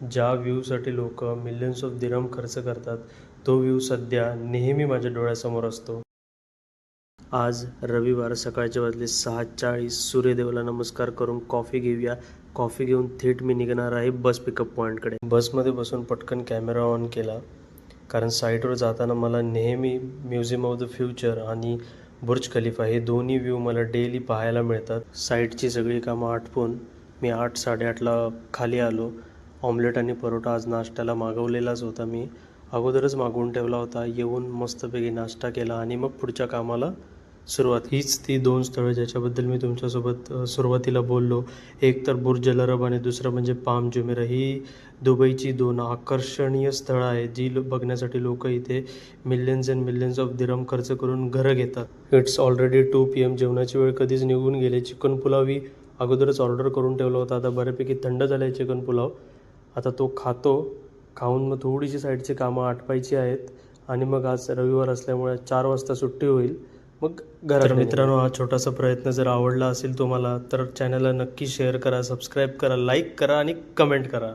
ज्या व्ह्यूसाठी लोक millions of दिरहम खर्च करतात, तो व्ह्यू सध्या नेहमी माझ्या डोळ्यासमोर असतो. आज रविवार, सकाळचे वाजले 6:40. सूर्यदेवाला नमस्कार करून कॉफी घेऊया. कॉफी घेऊन थेट मी निघणार आहे बस पिकअप पॉईंटकडे. बसमध्ये बसून पटकन कॅमेरा ऑन केला, कारण साईटवर जाताना मला नेहमी म्युझियम ऑफ द फ्युचर आणि बुर्ज खलिफा हे दोन्ही व्ह्यू मला डेली पाहायला मिळतात. साईटची सगळी कामं आटपून मी 8-8:30ला खाली आलो. ऑमलेट आणि परोठा आज नाश्त्याला मागवलेलाच होता, मी अगोदरच मागवून ठेवला होता. येऊन मस्तपैकी नाश्ता केला आणि मग पुढच्या कामाला सुरुवात. हीच ती 2 स्थळं ज्याच्याबद्दल मी तुमच्यासोबत सुरुवातीला बोललो. एक तर बुर्ज अल अरब आणि दुसरं म्हणजे पाम जुमेरा. ही दुबईची 2 आकर्षणीय स्थळं आहेत, जी बघण्यासाठी लोक इथे मिलियन्स अँड मिलियन्स ऑफ दिरहम खर्च करून घरं घेतात. It's already 2 PM. जेवणाची वेळ कधीच निघून गेली. चिकन पुलावही अगोदरच ऑर्डर करून ठेवला होता. आता बऱ्यापैकी थंड झाला आहे चिकन पुलाव. आता तो खातो. खाऊन मग थोडीशी साईडची कामं आटपायची आहेत आणि मग आज रविवार असल्यामुळे 4 वाजता सुट्टी होईल. मग घरात. तर मित्रांनो, हा छोटासा प्रयत्न जर आवडला असेल तुम्हाला, तर चॅनलला नक्की शेअर करा, सबस्क्राईब करा, लाईक करा आणि कमेंट करा.